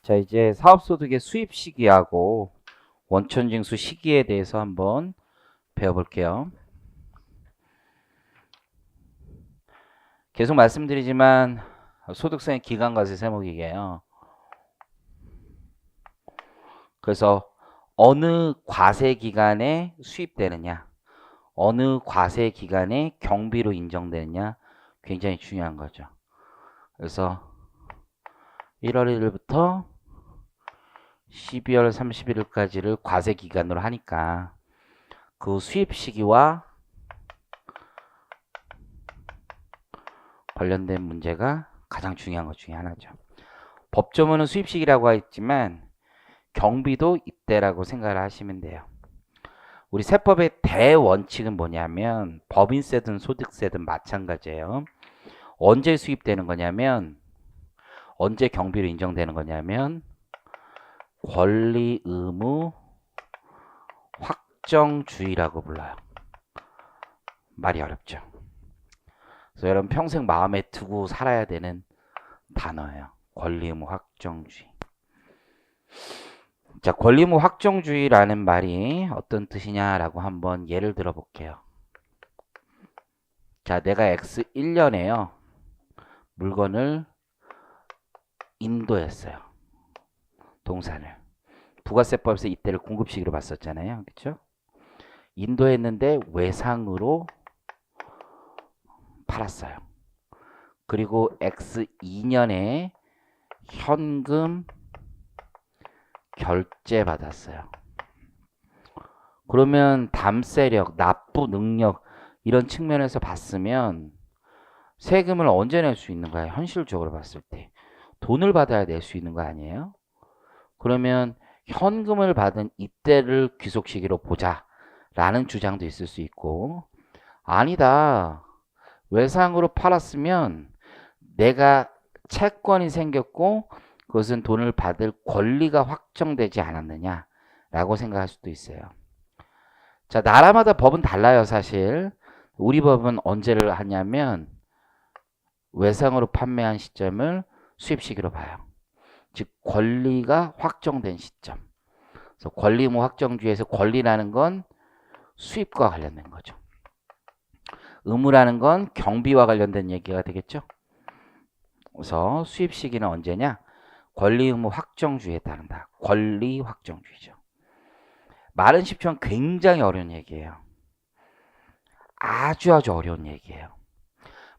자, 이제 사업소득의 수입 시기하고 원천징수 시기에 대해서 한번 배워볼게요. 계속 말씀드리지만 소득세는 기간과세 세목이에요. 그래서 어느 과세 기간에 수입되느냐, 어느 과세 기간에 경비로 인정되느냐 굉장히 중요한 거죠. 그래서 1월 1일부터 12월 31일까지를 과세 기간으로 하니까 그 수입 시기와 관련된 문제가 가장 중요한 것 중에 하나죠. 법조문은 수입 시기라고 했지만 경비도 이때라고 생각을 하시면 돼요. 우리 세법의 대원칙은 뭐냐면 법인세든 소득세든 마찬가지예요. 언제 수입되는 거냐면 언제 경비로 인정되는 거냐면 권리 의무 확정주의라고 불러요. 말이 어렵죠. 그래서 여러분 평생 마음에 두고 살아야 되는 단어예요. 권리 의무 확정주의. 자, 권리 의무 확정주의라는 말이 어떤 뜻이냐라고 한번 예를 들어 볼게요. 자, 내가 X 1년에요. 물건을 인도했어요. 동산을. 부가세법에서 이때를 공급시기로 봤었잖아요. 그렇죠? 인도했는데 외상으로 팔았어요. 그리고 X 2년에 현금 결제 받았어요. 그러면 담세력, 납부 능력 이런 측면에서 봤으면 세금을 언제 낼 수 있는 거야? 현실적으로 봤을 때. 돈을 받아야 낼 수 있는 거 아니에요? 그러면 현금을 받은 이때를 귀속 시기로 보자 라는 주장도 있을 수 있고, 아니다. 외상으로 팔았으면 내가 채권이 생겼고 그것은 돈을 받을 권리가 확정되지 않았느냐 라고 생각할 수도 있어요. 자, 나라마다 법은 달라요. 사실 우리 법은 언제를 하냐면 외상으로 판매한 시점을 수입 시기로 봐요. 즉 권리가 확정된 시점. 그래서 권리 의무 확정주의에서 권리라는 건 수입과 관련된 거죠. 의무라는 건 경비와 관련된 얘기가 되겠죠. 그래서 수입 시기는 언제냐? 권리 의무 확정주의에 따른다. 권리 확정주의죠. 말은 쉽지만 굉장히 어려운 얘기예요. 아주 어려운 얘기예요.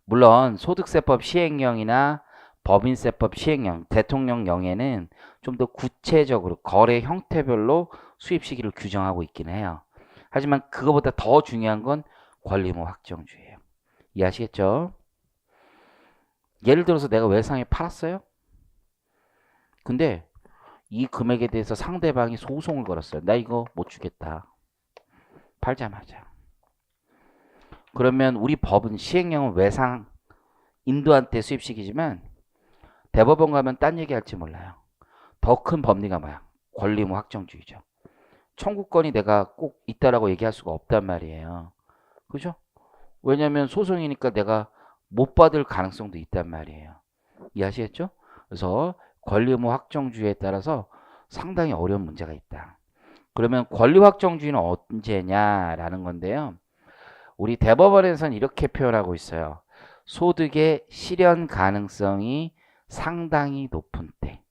물론 소득세법 시행령이나 법인세법 시행령, 대통령령에는 좀 더 구체적으로 거래 형태별로 수입 시기를 규정하고 있긴 해요. 하지만 그거보다 더 중요한 건 권리 의무 확정주의예요. 이해하시겠죠? 예를 들어서 내가 외상에 팔았어요. 근데 이 금액에 대해서 상대방이 소송을 걸었어요. 나 이거 못 주겠다. 팔자마자. 그러면 우리 법은 시행령은 외상 인도한테 수입시키지만 대법원 가면 딴 얘기할지 몰라요. 더 큰 법리가 뭐야? 권리 의무 확정주의죠. 청구권이 내가 꼭 있다라고 얘기할 수가 없단 말이에요. 그죠? 왜냐면 소송이니까 내가 못 받을 가능성도 있단 말이에요. 이해하시겠죠? 그래서 권리 의무 확정주의에 따라서 상당히 어려운 문제가 있다. 그러면 권리 확정주의는 언제냐라는 건데요. 우리 대법원에서는 이렇게 표현하고 있어요. 소득의 실현 가능성이 상당히 높은 때.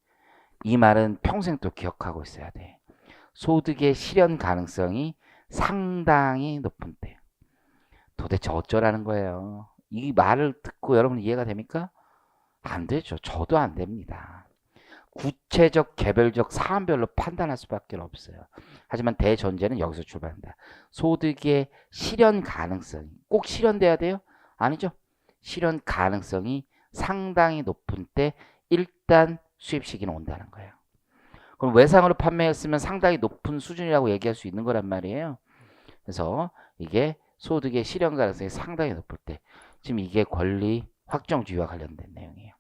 이 말은 평생 또 기억하고 있어야 돼. 소득의 실현 가능성이 상당히 높은 때. 도대체 어쩌라는 거예요. 이 말을 듣고 여러분 이해가 됩니까? 안 되죠. 저도 안 됩니다. 구체적 개별적 사안별로 판단할 수밖에 없어요. 하지만 대전제는 여기서 출발한다. 소득의 실현 가능성이 꼭 실현돼야 돼요? 아니죠. 실현 가능성이 상당히 높은 때 일단 수입 시기는 온다는 거예요. 그럼 외상으로 판매했으면 상당히 높은 수준이라고 얘기할 수 있는 거란 말이에요. 그래서 이게 소득의 실현 가능성이 상당히 높을 때 지금 이게 권리 확정주의와 관련된 내용이에요.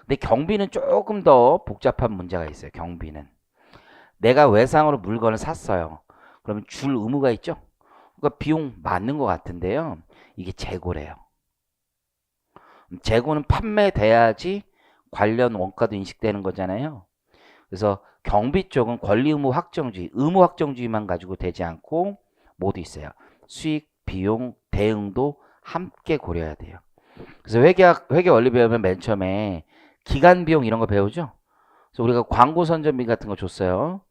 근데 경비는 조금 더 복잡한 문제가 있어요. 경비는 내가 외상으로 물건을 샀어요. 그러면 줄 의무가 있죠. 그러니까 비용 맞는 것 같은데요. 이게 재고래요. 재고는 판매돼야지 관련 원가도 인식되는 거잖아요. 그래서 경비 쪽은 권리 의무 확정주의, 의무 확정주의만 가지고 되지 않고 모두 있어요. 수익, 비용, 대응도 함께 고려해야 돼요. 그래서 회계 원리 배우면 맨 처음에 기간 비용 이런 거 배우죠. 그래서 우리가 광고 선전비 같은 거 줬어요.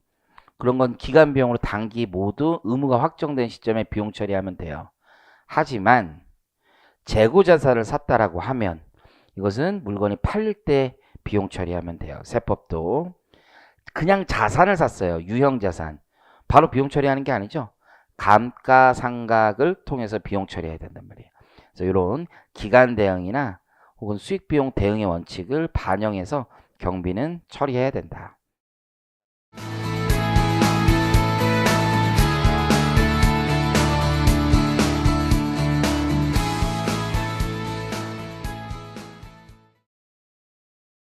그런 건 기간 비용으로 단기 모두 의무가 확정된 시점에 비용 처리하면 돼요. 하지만 재고 자산을 샀다라고 하면 이것은 물건이 팔릴 때 비용 처리하면 돼요. 세법도. 그냥 자산을 샀어요. 유형 자산. 바로 비용 처리하는 게 아니죠. 감가상각을 통해서 비용 처리해야 된단 말이에요. 그래서 이런 기간 대응이나 혹은 수익 비용 대응의 원칙을 반영해서 경비는 처리해야 된다.